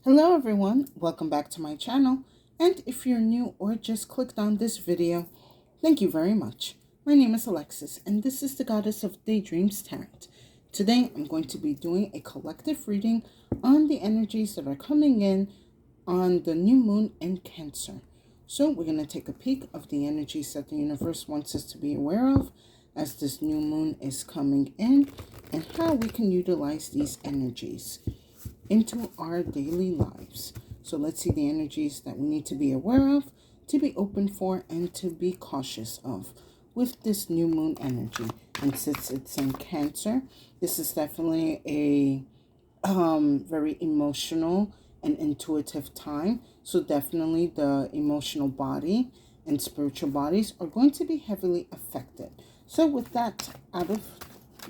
Hello everyone, welcome back to my channel, and if you're new or just clicked on this video, thank you very much. My name is Alexis and this is the Goddess of Daydreams Tarot. Today I'm going to be doing a collective reading on the energies that are coming in on the new moon in Cancer. So we're going to take a peek of the energies that the universe wants us to be aware of as this new moon is coming in and how we can utilize these energies into our daily lives. So let's see the energies that we need to be aware of, to be open for, and to be cautious of with this new moon energy. And since it's in Cancer, this is definitely a very emotional and intuitive time. So definitely the emotional body and spiritual bodies are going to be heavily affected. So with that out of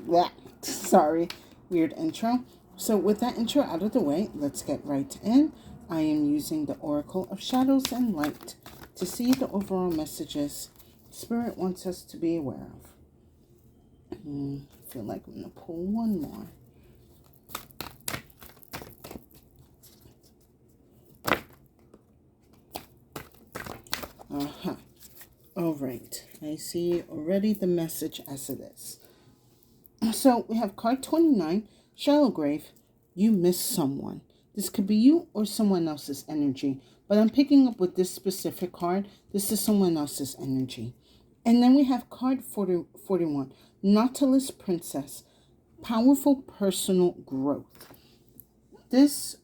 that, sorry, weird intro. So with that intro out of the way, let's get right in. I am using the Oracle of Shadows and Light to see the overall messages Spirit wants us to be aware of. I feel like I'm going to pull one more. All right. I see already the message as it is. So we have card 29, Shallow Grave. You miss someone. This could be you or someone else's energy, but I'm picking up with this specific card. This is someone else's energy. And then we have card 41, Nautilus Princess. Powerful personal growth. This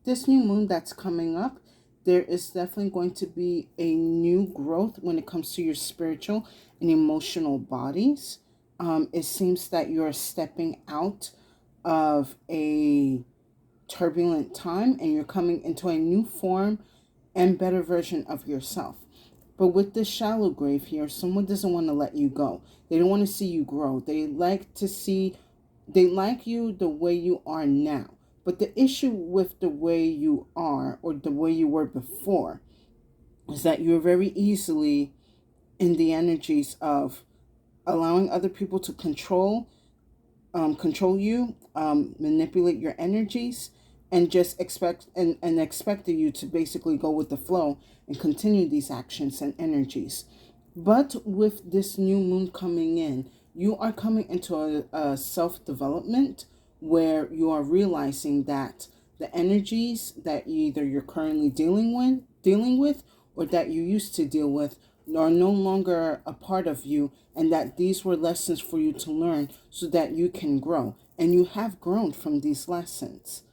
new moon that's coming up, there is definitely going to be a new growth when it comes to your spiritual and emotional bodies. It seems that you're stepping out of a turbulent time and you're coming into a new form and better version of yourself. But with this shallow grave here, someone doesn't want to let you go. They don't want to see you grow. They like you the way you are now. But the issue with the way you are or the way you were before is that you're very easily in the energies of allowing other people to control you, manipulate your energies, and just expected you to basically go with the flow and continue these actions and energies. But with this new moon coming in, you are coming into a self-development where you are realizing that the energies that either you're currently dealing with or that you used to deal with are no longer a part of you, and that these were lessons for you to learn so that you can grow. And you have grown from these lessons.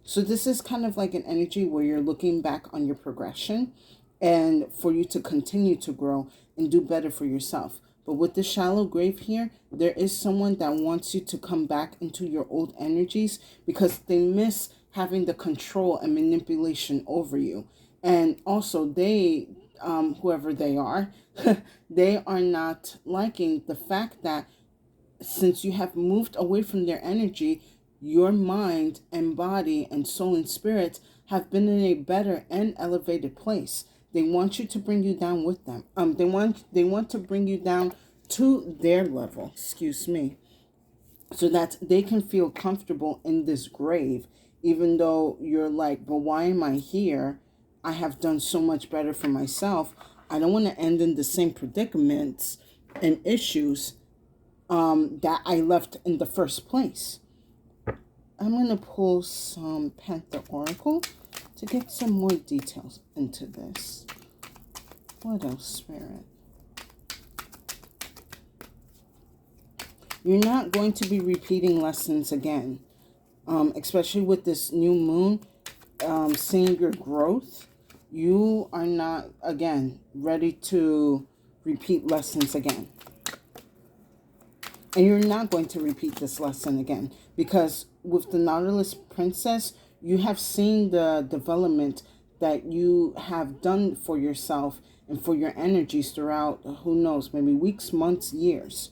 So this is kind of like an energy where you're looking back on your progression and for you to continue to grow and do better for yourself. But with the shallow grave here, there is someone that wants you to come back into your old energies because they miss having the control and manipulation over you. And also they, whoever they are, they are not liking the fact that since you have moved away from their energy, your mind and body and soul and spirit have been in a better and elevated place. They want you to bring you down with them. They want to bring you down to their level, excuse me, so that they can feel comfortable in this grave, even though you're like, but why am I here? I have done so much better for myself. I don't want to end in the same predicaments and issues that I left in the first place. I'm going to pull some Panther Oracle to get some more details into this. What else, Spirit? You're not going to be repeating lessons again, especially with this new moon, seeing your growth. You are not, again, ready to repeat lessons again. And you're not going to repeat this lesson again because with the Nautilus Princess, you have seen the development that you have done for yourself and for your energies throughout, who knows, maybe weeks, months, years.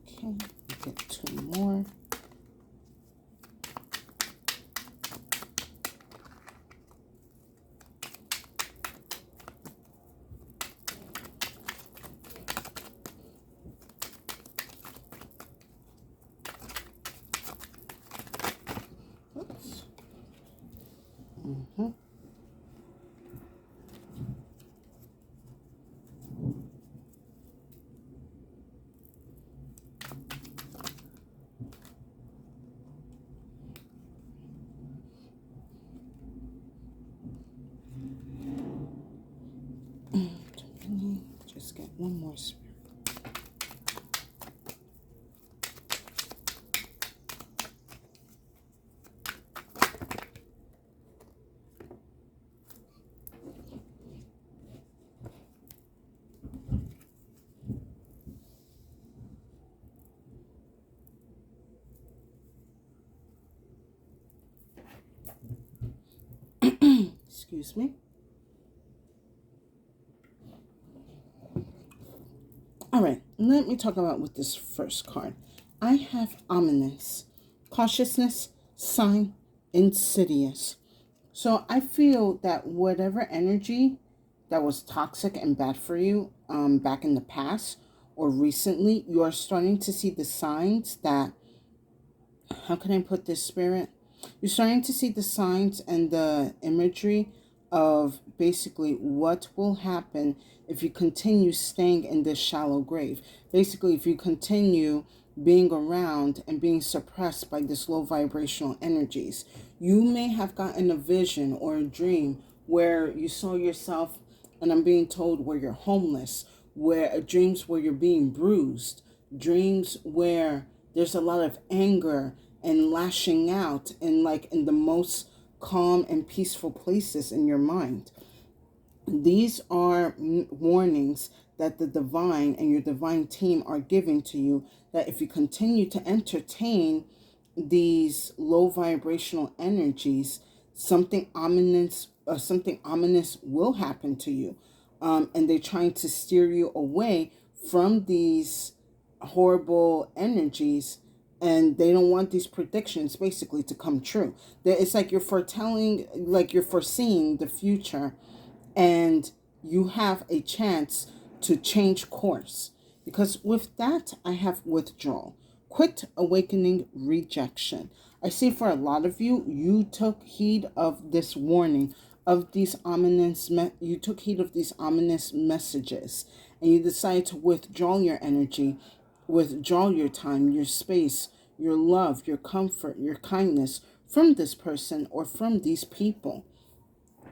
Okay, get two more. Mhm. Just get one more spirit. Excuse me. All right, let me talk about with this first card. I have ominous, cautiousness, sign, insidious. So I feel that whatever energy that was toxic and bad for you back in the past or recently, you are starting to see the signs that, how can I put this, spirit? You're starting to see the signs and the imagery of basically what will happen if you continue staying in this shallow grave. Basically, if you continue being around and being suppressed by this low vibrational energies, you may have gotten a vision or a dream where you saw yourself, and I'm being told where you're homeless, where dreams where you're being bruised, dreams where there's a lot of anger and lashing out and like in the most calm and peaceful places in your mind. These are warnings that the divine and your divine team are giving to you, that if you continue to entertain these low vibrational energies, something ominous will happen to you. And they're trying to steer you away from these horrible energies, and they don't want these predictions basically to come true. It's like you're foretelling, like you're foreseeing the future, and you have a chance to change course. Because with that, I have withdrawal, quit, awakening, rejection. I see for a lot of you, you took heed of this warning, of these you took heed of these ominous messages, and you decided to withdraw your energy, withdraw your time, your space, your love, your comfort, your kindness from this person or from these people.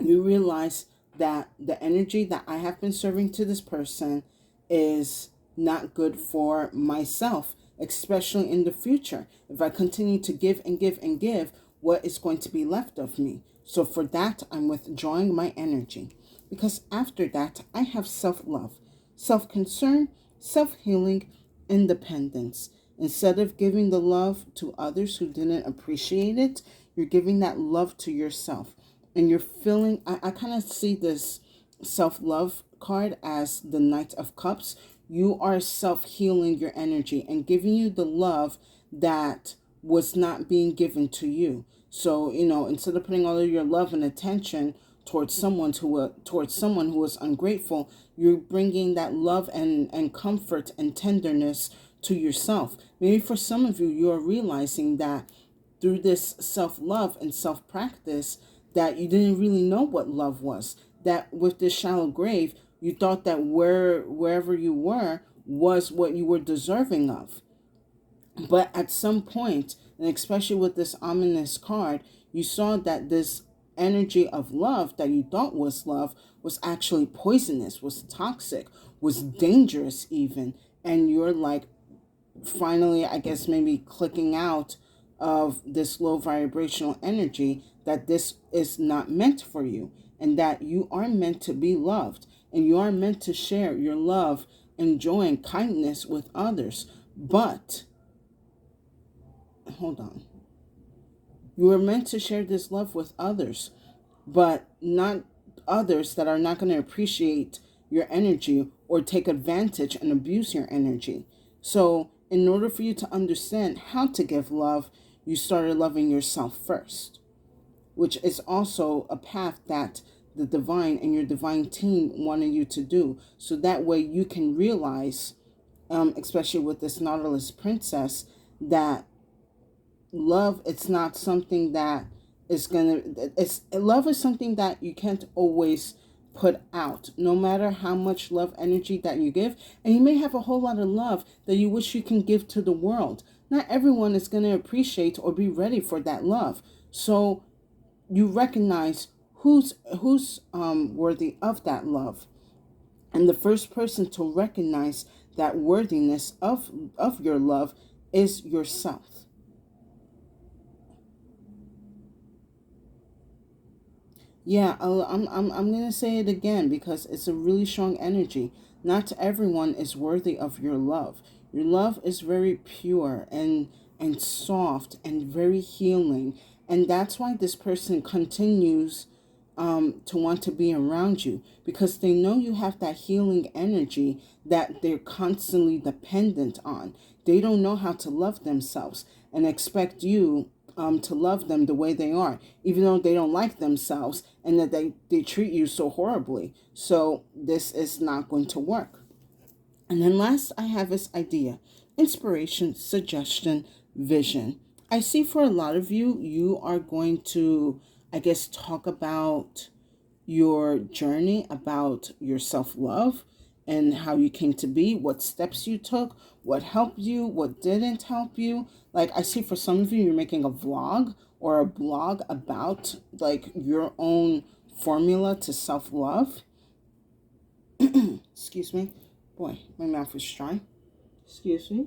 You realize that the energy that I have been serving to this person is not good for myself, especially in the future. If I continue to give and give and give, what is going to be left of me? So for that, I'm withdrawing my energy. Because after that, I have self-love, self-concern, self-healing, independence. Instead of giving the love to others who didn't appreciate it, you're giving that love to yourself. And you're feeling, I kind of see this self-love card as the Knight of Cups. You are self-healing your energy and giving you the love that was not being given to you. So, instead of putting all of your love and attention towards someone who was ungrateful, you're bringing that love and comfort and tenderness to yourself. Maybe for some of you, you're realizing that through this self-love and self-practice, that you didn't really know what love was. That with this shallow grave, you thought that wherever you were was what you were deserving of. But at some point, and especially with this ominous card, you saw that this energy of love that you thought was love was actually poisonous, was toxic, was dangerous even. And you're like, finally, I guess maybe clicking out of this low vibrational energy, that this is not meant for you, and that you are meant to be loved, and you are meant to share your love and joy and kindness with others. But hold on, you are meant to share this love with others, but not others that are not going to appreciate your energy or take advantage and abuse your energy. So in order for you to understand how to give love, you started loving yourself first, which is also a path that the divine and your divine team wanted you to do. So that way you can realize, especially with this Nautilus princess, that love, it's not something that love is something that you can't always put out, no matter how much love energy that you give. And you may have a whole lot of love that you wish you can give to the world. Not everyone is going to appreciate or be ready for that love. So you recognize who's worthy of that love. And the first person to recognize that worthiness of your love is yourself. Yeah, I'm gonna say it again because it's a really strong energy. Not everyone is worthy of your love. Your love is very pure and soft and very healing, and that's why this person continues to want to be around you, because they know you have that healing energy that they're constantly dependent on. They don't know how to love themselves and expect you to love them the way they are, even though they don't like themselves and that they treat you so horribly. So this is not going to work. And then last, I have this idea: inspiration, suggestion, vision. I see for a lot of you, you are going to, I guess, talk about your journey, about your self love and how you came to be, what steps you took, what helped you, what didn't help you. Like, I see for some of you, you're making a vlog or a blog about like your own formula to self love. Excuse me. Boy, my mouth is dry. Excuse me.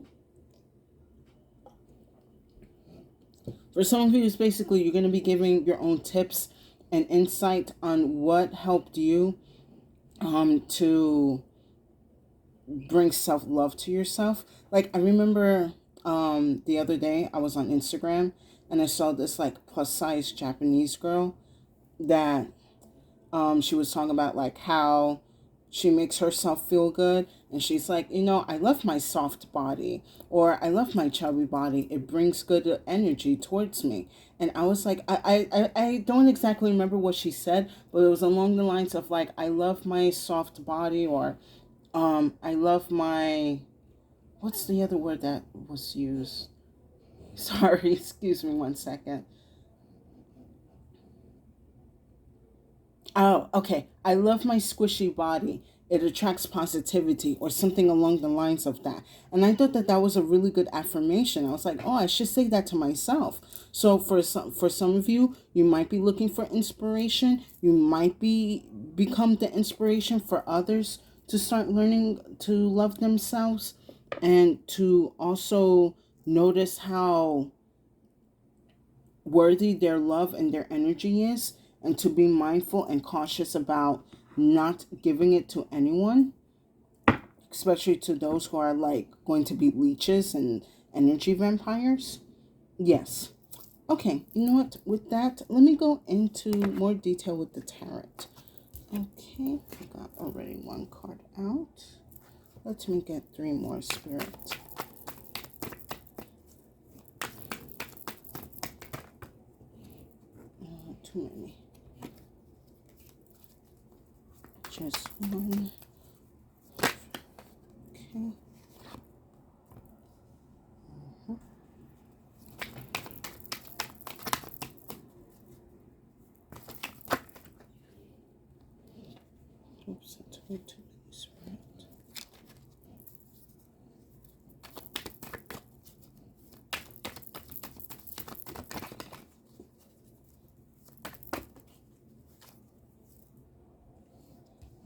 For some of you, it's basically you're going to be giving your own tips and insight on what helped you to bring self-love to yourself. Like, I remember the other day I was on Instagram and I saw this like plus size Japanese girl that she was talking about like how she makes herself feel good, and she's like, I love my soft body, or I love my chubby body. It brings good energy towards me. And I was like, I don't exactly remember what she said, but it was along the lines of like, I love my soft body, or I love my, what's the other word that was used? Sorry, excuse me 1 second. Oh, okay. I love my squishy body. It attracts positivity, or something along the lines of that. And I thought that that was a really good affirmation. I was like, oh, I should say that to myself. So for some of you, you might be looking for inspiration. You might be become the inspiration for others to start learning to love themselves, and to also notice how worthy their love and their energy is, and to be mindful and cautious about not giving it to anyone, especially to those who are like going to be leeches and energy vampires. Yes. Okay, you know what? With that, let me go into more detail with the tarot. Okay, I got already one card out. Let me get three more, Spirit. Too many. Just one. Okay. Oops, that's way too many, Spirit.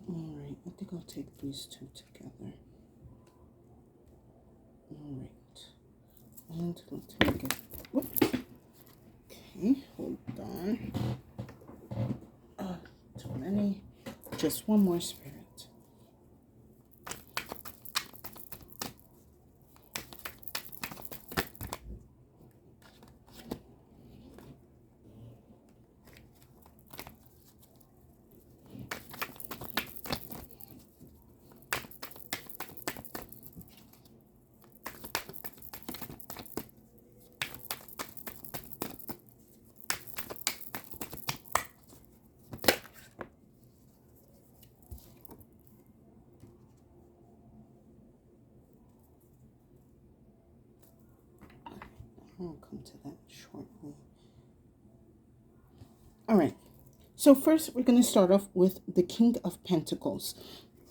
Alright, I think I'll take these two together. Alright. And let me get. Whoop. Okay, hold on. Too many. Just one more, Spirit. I'll come to that shortly. All right. So first, we're going to start off with the King of Pentacles.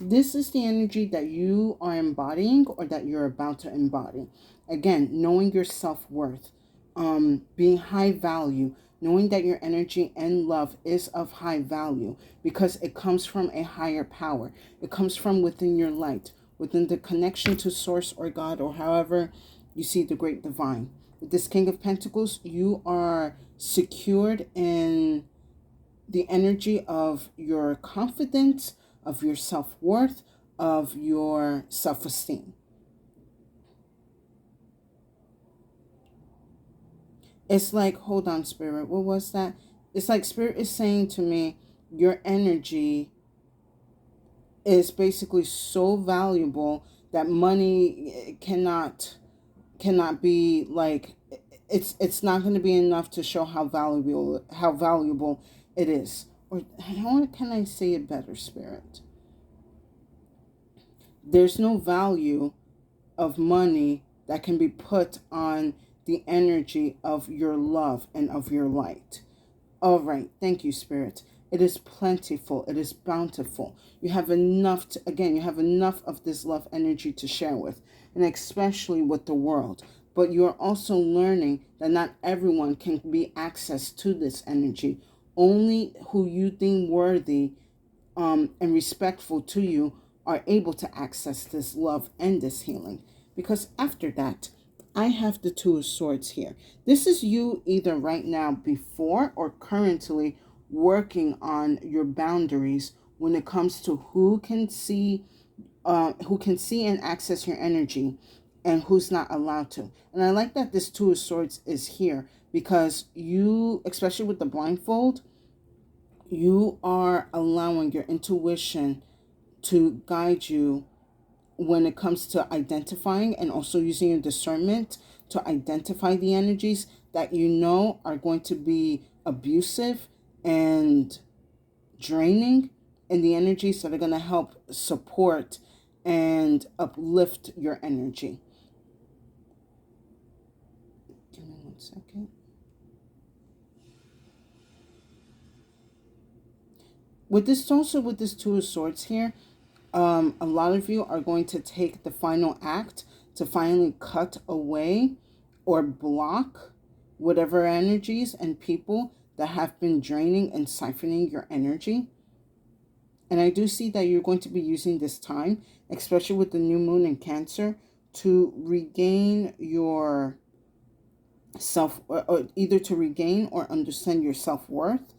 This is the energy that you are embodying or that you're about to embody. Again, knowing your self-worth, being high value, knowing that your energy and love is of high value because it comes from a higher power. It comes from within your light, within the connection to source or God, or however you see the great divine. With this King of Pentacles, you are secured in the energy of your confidence, of your self-worth, of your self-esteem. It's like, hold on, Spirit, what was that? It's like Spirit is saying to me, your energy is basically so valuable that money cannot be like, it's not going to be enough to show how valuable it is. Or how can I say it better, Spirit? There's no value of money that can be put on the energy of your love and of your light. All right. Thank you, Spirit. It is plentiful. It is bountiful. You have enough to, again, you have enough of this love energy to share with, and especially with the world. But you are also learning that not everyone can be access to this energy. Only who you deem worthy and respectful to you are able to access this love and this healing. Because after that, I have the Two of Swords here. This is you either right now before or currently working on your boundaries when it comes to who can see and access your energy and who's not allowed to. And I like that this Two of Swords is here because you, especially with the blindfold, you are allowing your intuition to guide you when it comes to identifying and also using your discernment to identify the energies that you know are going to be abusive and draining, and the energies that are going to help support and uplift your energy. Give me 1 second. With this Two of Swords here, a lot of you are going to take the final act to finally cut away or block whatever energies and people that have been draining and siphoning your energy. And I do see that you're going to be using this time, especially with the new moon in Cancer, to regain your self, or either to regain or understand your self-worth,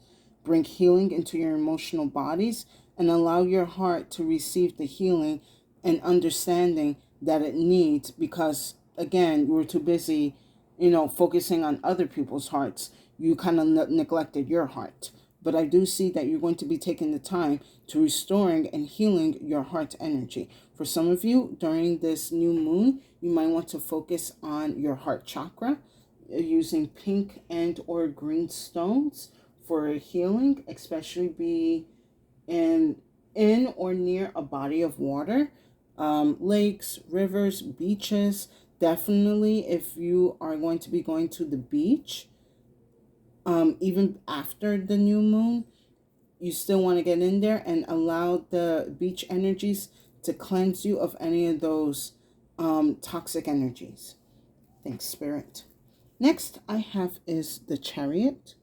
bring healing into your emotional bodies, and allow your heart to receive the healing and understanding that it needs, because again, you were too busy, focusing on other people's hearts. You kind of neglected your heart. But I do see that you're going to be taking the time to restoring and healing your heart energy. For some of you, during this new moon, you might want to focus on your heart chakra using pink and or green stones for healing, especially be in or near a body of water, lakes, rivers, beaches. Definitely, if you are going to be going to the beach, even after the new moon, you still want to get in there and allow the beach energies to cleanse you of any of those toxic energies. Thanks, Spirit. Next I have is the Chariot,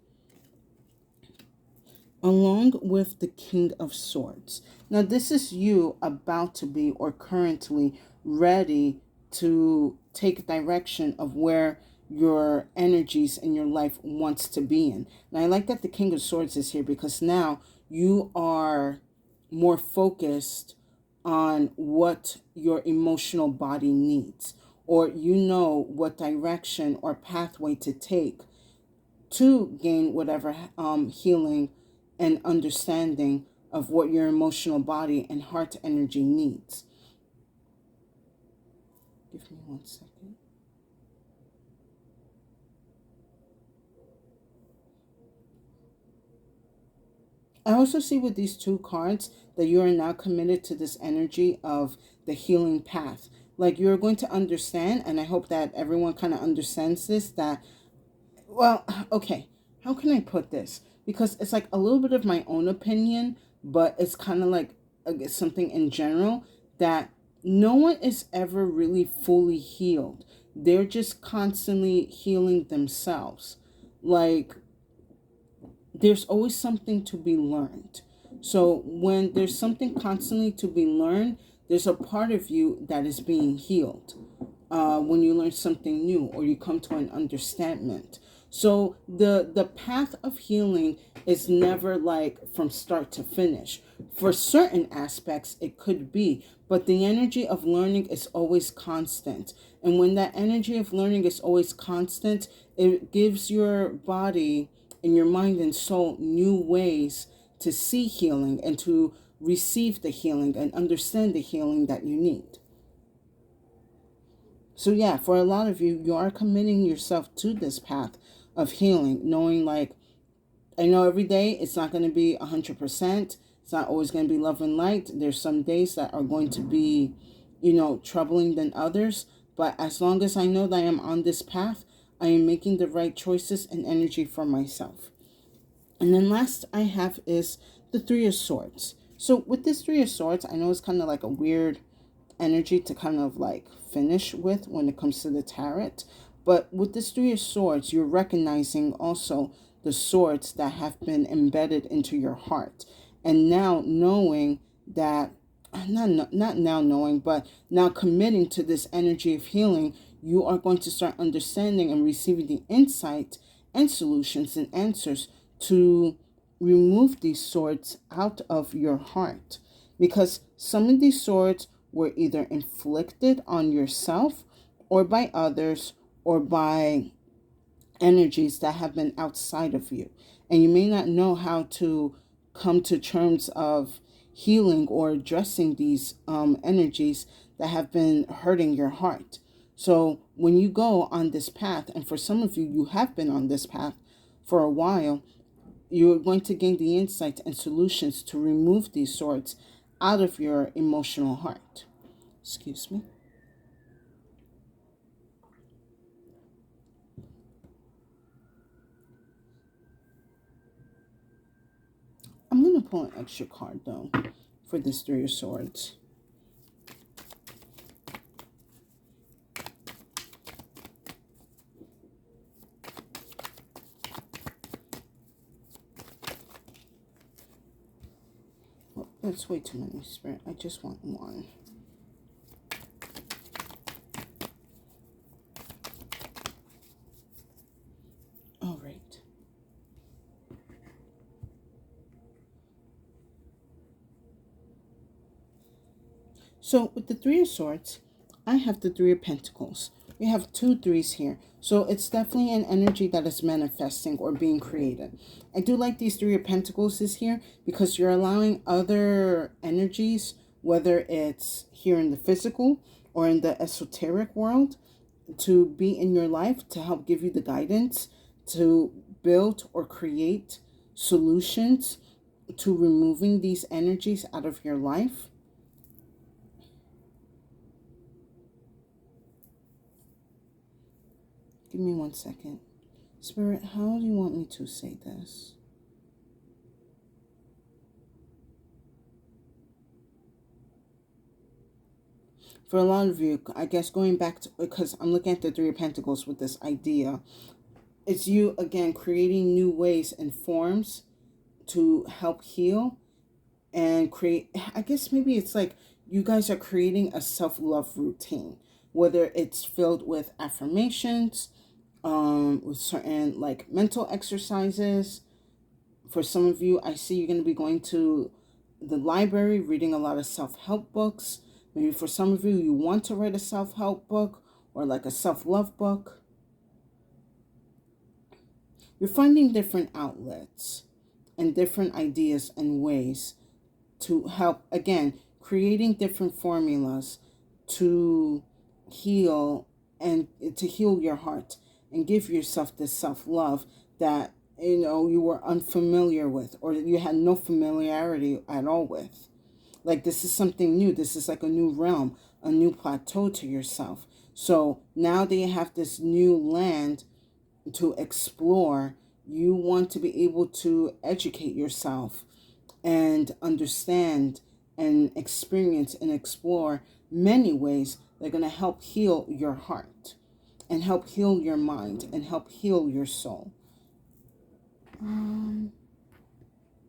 along with the King of Swords. Now, this is you about to be or currently ready to take direction of where your energies in your life wants to be in. And I like that the King of Swords is here because now you are more focused on what your emotional body needs, or you know what direction or pathway to take to gain whatever healing and understanding of what your emotional body and heart energy needs. Give me 1 second. I also see with these two cards that you are now committed to this energy of the healing path. Like, you're going to understand, and I hope that everyone kind of understands this, that, well, okay, how can I put this? because it's like a little bit of my own opinion, but it's kind of like something in general that no one is ever really fully healed. They're just constantly healing themselves. Like, there's always something to be learned. So when there's something constantly to be learned, there's a part of you that is being healed. When you learn something new or you come to an understanding. So the path of healing is never like from start to finish. For certain aspects, it could be, but the energy of learning is always constant. And when that energy of learning is always constant, it gives your body and your mind and soul new ways to see healing and to receive the healing and understand the healing that you need. So yeah, for a lot of you, you are committing yourself to this path of healing, knowing like, I know every day it's not going to be 100%. It's not always going to be love and light. There's some days that are going to be, troubling than others. But as long as I know that I am on this path, I am making the right choices and energy for myself. And then last I have is the Three of Swords. So with this Three of Swords, I know it's kind of like a weird energy to kind of like finish with when it comes to the tarot. But with this Three of Swords, you're recognizing also the swords that have been embedded into your heart. And now knowing that, not now knowing, but now committing to this energy of healing, you are going to start understanding and receiving the insight and solutions and answers to remove these swords out of your heart. Because some of these swords were either inflicted on yourself or by others or by energies that have been outside of you. And you may not know how to come to terms of healing or addressing these energies that have been hurting your heart. So when you go on this path, and for some of you, you have been on this path for a while, you're going to gain the insights and solutions to remove these swords out of your emotional heart. Excuse me. I'm going to pull an extra card, though, for this Three of Swords. Oh, that's way too many, Spirit. I just want one. All right. So with the Three of Swords, I have the Three of Pentacles. We have two threes here. So it's definitely an energy that is manifesting or being created. I do like these Three of Pentacles is here because you're allowing other energies, whether it's here in the physical or in the esoteric world, to be in your life to help give you the guidance to build or create solutions to removing these energies out of your life. Give me 1 second. Spirit, how do you want me to say this? For a lot of you, I guess going back to, because I'm looking at the Three of Pentacles with this idea, it's you, again, creating new ways and forms to help heal and create, I guess maybe it's like you guys are creating a self-love routine, whether it's filled with affirmations, with certain like mental exercises. For some of you, I see you're going to be going to the library, reading a lot of self-help books. Maybe for some of you, you want to write a self-help book or like a self-love book. You're finding different outlets and different ideas and ways to help, again, creating different formulas to heal and to heal your heart and give yourself this self-love that you were unfamiliar with or you had no familiarity at all with. Like, this is something new. This is like a new realm, a new plateau to yourself. So now that you have this new land to explore, You want to be able to educate yourself and understand and experience and explore many ways that are going to help heal your heart and help heal your mind and help heal your soul.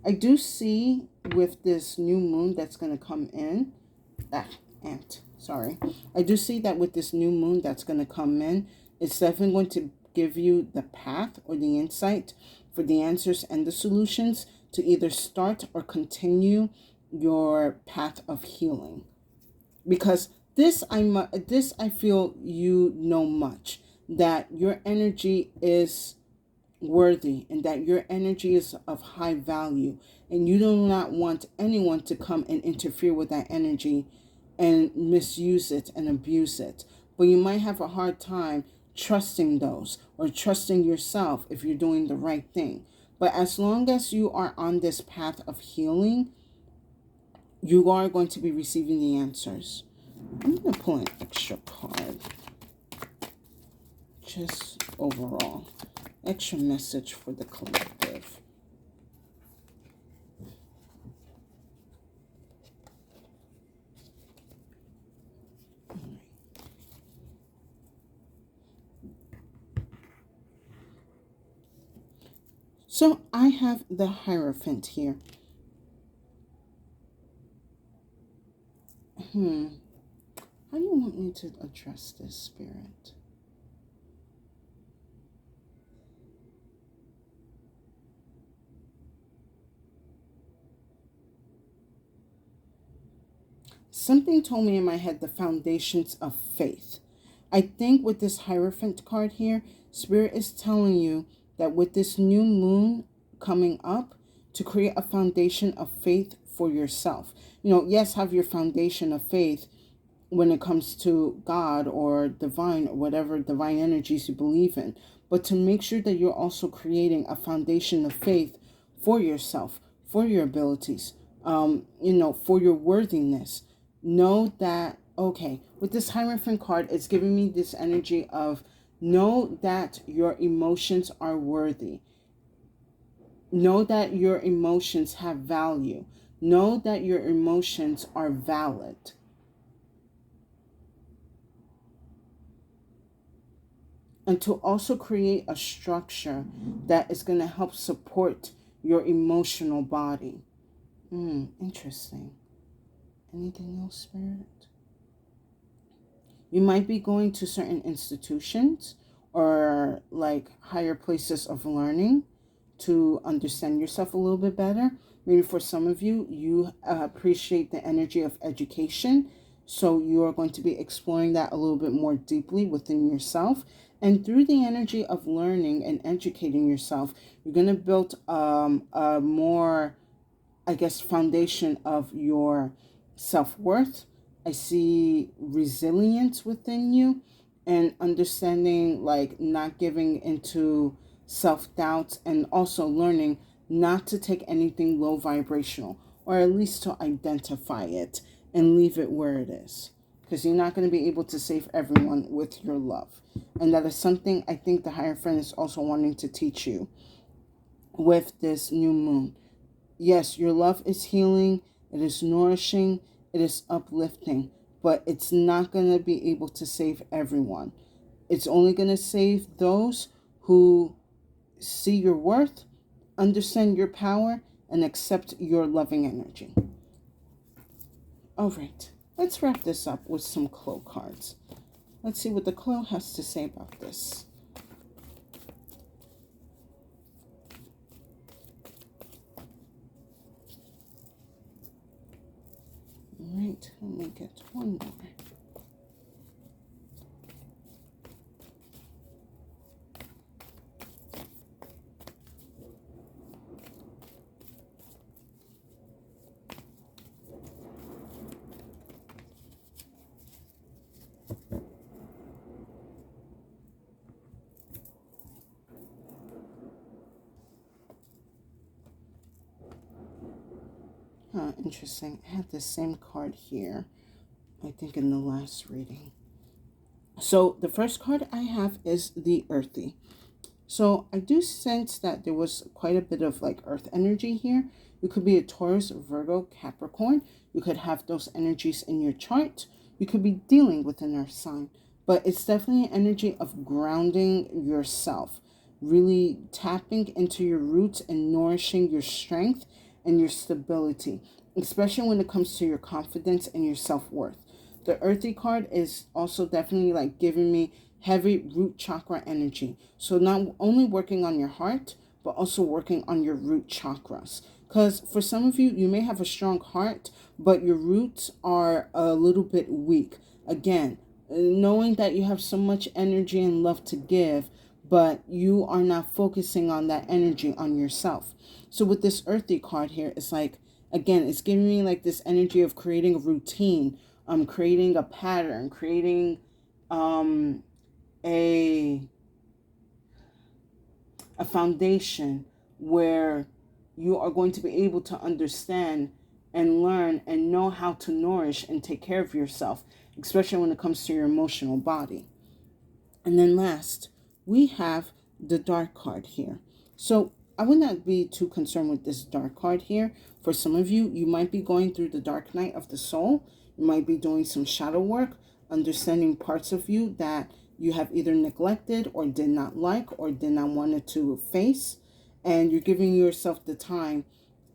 I do see with this new moon that's going to come in, I do see that with this new moon that's going to come in, it's definitely going to give you the path or the insight for the answers and the solutions to either start or continue your path of healing. Because this I feel you know much, that your energy is worthy and that your energy is of high value, and you do not want anyone to come and interfere with that energy and misuse it and abuse it. But you might have a hard time trusting those or trusting yourself if you're doing the right thing. But as long as you are on this path of healing, you are going to be receiving the answers. I'm going to pull an extra card. Just overall. Extra message for the collective. So I have the Hierophant here. How do you want me to address this, Spirit? Something told me in my head the foundations of faith. I think with this Hierophant card here, Spirit is telling you that with this new moon coming up, to create a foundation of faith for yourself. Yes, have your foundation of faith when it comes to God or divine or whatever divine energies you believe in, but to make sure that you're also creating a foundation of faith for yourself, for your abilities, for your worthiness. Know that, okay, with this Hierophant card, it's giving me this energy of know that your emotions are worthy. Know that your emotions have value. Know that your emotions are valid. And to also create a structure that is going to help support your emotional body. Interesting. Anything else, Spirit? You might be going to certain institutions or like higher places of learning to understand yourself a little bit better. Maybe for some of you, you appreciate the energy of education. So you are going to be exploring that a little bit more deeply within yourself. And through the energy of learning and educating yourself, you're going to build a more, foundation of your self-worth. I see resilience within you and understanding, like not giving into self-doubt, and also learning not to take anything low vibrational, or at least to identify it and leave it where it is, because you're not going to be able to save everyone with your love. And that is something I think the Hierophant is also wanting to teach you with this new moon. Yes, your love is healing, it is nourishing, it is uplifting, but it's not going to be able to save everyone. It's only going to save those who see your worth, understand your power, and accept your loving energy. All right, let's wrap this up with some Clo cards. Let's see what the Clo has to say about this. All right, let me get one more. Interesting. I had the same card here, I think, in the last reading. So the first card I have is the Earthy. So I do sense that there was quite a bit of like earth energy here. You could be a Taurus, Virgo, Capricorn. You could have those energies in your chart. You could be dealing with an earth sign, but it's definitely an energy of grounding yourself, really tapping into your roots and nourishing your strength and your stability, especially when it comes to your confidence and your self-worth. The earthy card is also definitely like giving me heavy root chakra energy. So not only working on your heart, but also working on your root chakras. Because for some of you, you may have a strong heart, but your roots are a little bit weak. Again, knowing that you have so much energy and love to give, but you are not focusing on that energy on yourself. So with this earthy card here, it's like, again, it's giving me like this energy of creating a routine, creating a pattern, creating um a a foundation where you are going to be able to understand and learn and know how to nourish and take care of yourself, especially when it comes to your emotional body. And then last, we have the dark card here. So I would not be too concerned with this dark card here. For some of you, you might be going through the dark night of the soul. You might be doing some shadow work, understanding parts of you that you have either neglected or did not like or did not want to face. And you're giving yourself the time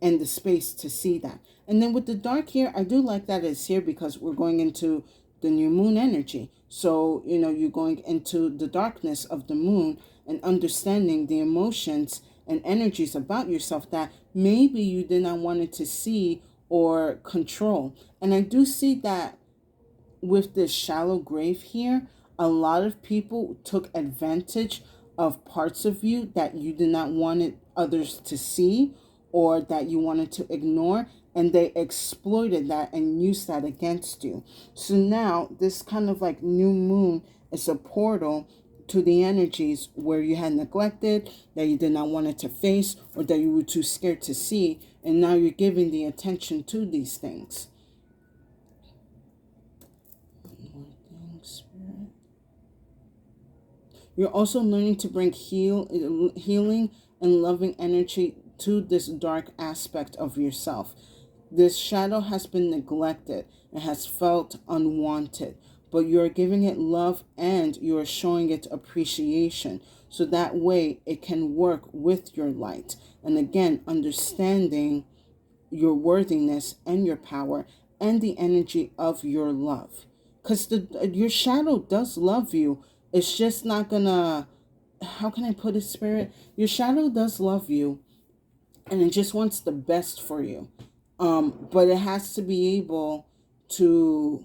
and the space to see that. And then with the dark here, I do like that it's here because we're going into the new moon energy. So, you're going into the darkness of the moon and understanding the emotions and energies about yourself that maybe you did not want to see or control. And I do see that with this shallow grave here, a lot of people took advantage of parts of you that you did not want others to see or that you wanted to ignore, and they exploited that and used that against you. So now this kind of like new moon is a portal to the energies where you had neglected, that you did not want it to face, or that you were too scared to see, and now you're giving the attention to these things. You're also learning to bring healing and loving energy to this dark aspect of yourself. This shadow has been neglected and has felt unwanted, but you're giving it love and you're showing it appreciation. So that way it can work with your light. And again, understanding your worthiness and your power and the energy of your love. Because your shadow does love you. It's just not gonna, how can I put it, Spirit? Your shadow does love you and it just wants the best for you. But it has to be able to,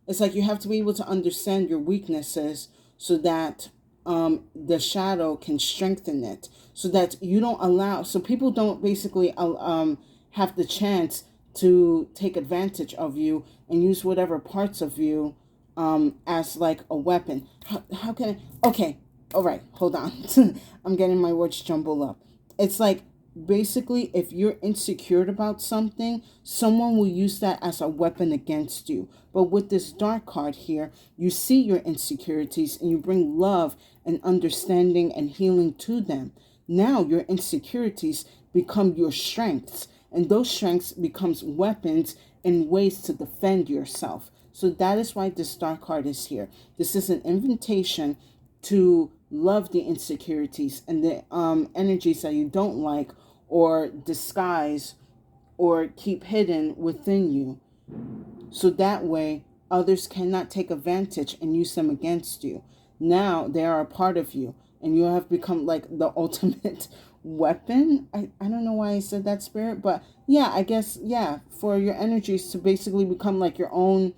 it's like you have to be able to understand your weaknesses so that the shadow can strengthen it, so that you don't allow, so people don't basically have the chance to take advantage of you and use whatever parts of you as like a weapon. How can I? Okay, all right, hold on. I'm getting my words jumbled up. It's like basically if you're insecure about something, someone will use that as a weapon against you. But with this dark card here, you see your insecurities and you bring love and understanding and healing to them. Now your insecurities become your strengths, and those strengths becomes weapons and ways to defend yourself. So that is why this dark card is here. This is an invitation to love the insecurities and the energies that you don't like or disguise or keep hidden within you. So that way others cannot take advantage and use them against you. Now they are a part of you and you have become like the ultimate weapon. I don't know why I said that, Spirit, but yeah, I guess, yeah, for your energies to basically become like your own,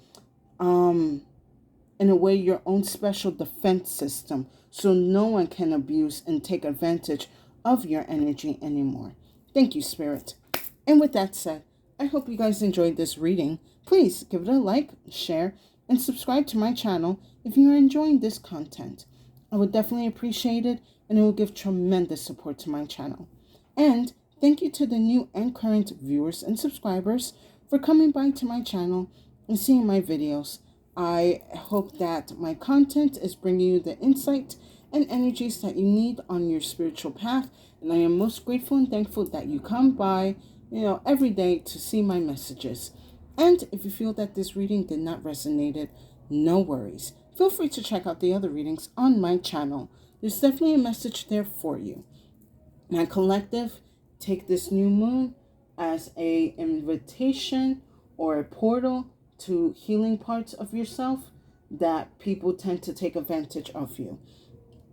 in a way, your own special defense system, so no one can abuse and take advantage of your energy anymore. Thank you, Spirit. And with that said, I hope you guys enjoyed this reading. Please give it a like, share, and subscribe to my channel if you are enjoying this content. I would definitely appreciate it, and it will give tremendous support to my channel. And thank you to the new and current viewers and subscribers for coming by to my channel and seeing my videos. I hope that my content is bringing you the insight and energies that you need on your spiritual path. And I am most grateful and thankful that you come by, every day to see my messages. And if you feel that this reading did not resonate, no worries. Feel free to check out the other readings on my channel. There's definitely a message there for you. My collective, take this new moon as an invitation or a portal to healing parts of yourself that people tend to take advantage of you.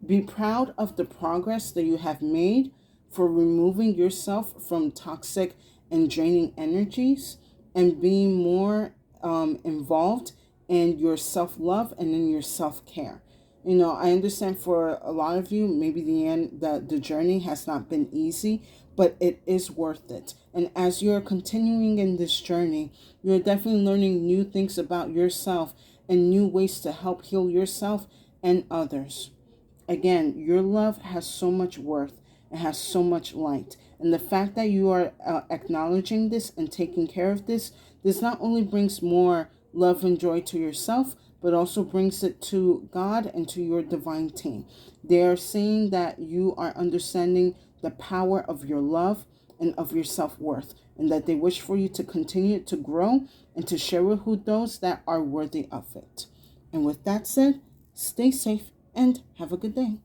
Be proud of the progress that you have made for removing yourself from toxic and draining energies and being more involved in your self-love and in your self-care. I understand for a lot of you, maybe the journey has not been easy, but it is worth it. And as you're continuing in this journey, you're definitely learning new things about yourself and new ways to help heal yourself and others. Again, your love has so much worth. It has so much light. And the fact that you are acknowledging this and taking care of this not only brings more love and joy to yourself, but also brings it to God and to your divine team. They are saying that you are understanding the power of your love and of your self-worth, and that they wish for you to continue to grow and to share with those that are worthy of it. And with that said, stay safe and have a good day.